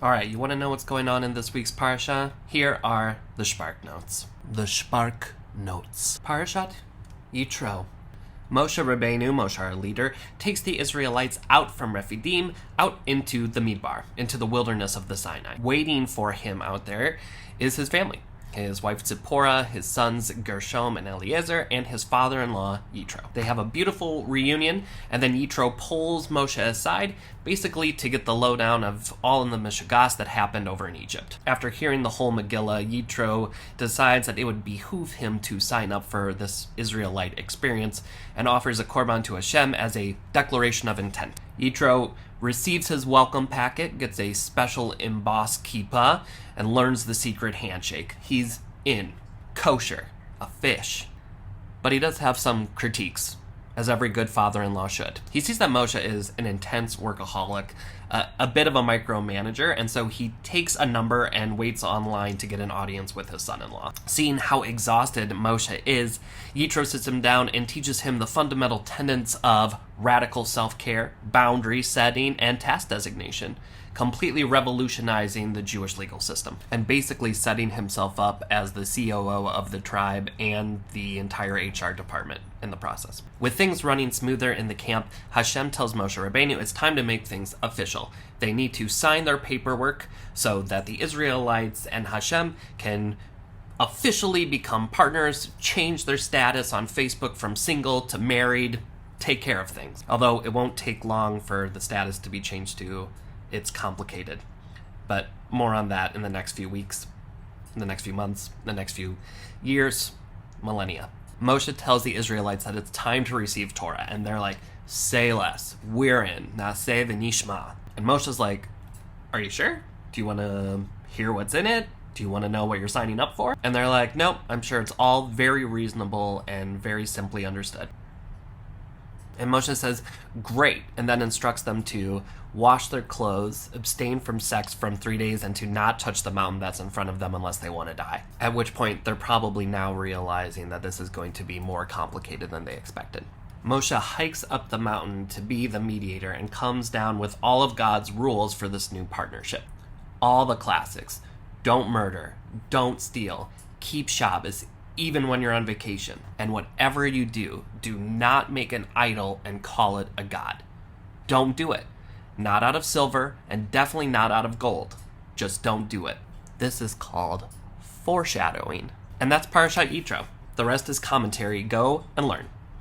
Alright, you want to know what's going on in this week's Parashat? Here are the Shpark notes. The Shpark notes. Parashat Yitro. Moshe Rabbeinu, our leader, takes the Israelites out from Rephidim, out into the Midbar, into the wilderness of the Sinai. Waiting for him out there is his family. His wife Zipporah, his sons Gershom and Eliezer, and his father-in-law Yitro. They have a beautiful reunion, and then Yitro pulls Moshe aside, basically to get the lowdown of all in the Mishagas that happened over in Egypt. After hearing the whole Megillah, Yitro decides that it would behoove him to sign up for this Israelite experience, and offers a korban to Hashem as a declaration of intent. Yitro receives his welcome packet, gets a special embossed kippah, and learns the secret handshake. He's in. Kosher. A fish. But he does have some critiques, as every good father-in-law should. He sees that Moshe is an intense workaholic, a bit of a micromanager, and so he takes a number and waits online to get an audience with his son-in-law. Seeing how exhausted Moshe is, Yitro sits him down and teaches him the fundamental tenets of radical self-care, boundary setting, and task designation, completely revolutionizing the Jewish legal system, and basically setting himself up as the COO of the tribe and the entire HR department in the process. With things running smoother in the camp, Hashem tells Moshe Rabbeinu it's time to make things official. They need to sign their paperwork so that the Israelites and Hashem can officially become partners, change their status on Facebook from single to married, take care of things. Although it won't take long for the status to be changed to it's complicated. But more on that in the next few weeks, in the next few months, the next few years, millennia. Moshe tells the Israelites that it's time to receive Torah, and they're like, say less, we're in, Naseh v'nishma. And Moshe's like, are you sure? Do you want to hear what's in it? Do you want to know what you're signing up for? And they're like, nope, I'm sure it's all very reasonable and very simply understood. And Moshe says, great, and then instructs them to wash their clothes, abstain from sex from 3 days, and to not touch the mountain that's in front of them unless they want to die. At which point, they're probably now realizing that this is going to be more complicated than they expected. Moshe hikes up the mountain to be the mediator and comes down with all of God's rules for this new partnership. All the classics. Don't murder. Don't steal. Keep Shabbos, even when you're on vacation. And whatever you do, do not make an idol and call it a god. Don't do it. Not out of silver, and definitely not out of gold. Just don't do it. This is called foreshadowing. And that's Parashat Yitro. The rest is commentary. Go and learn.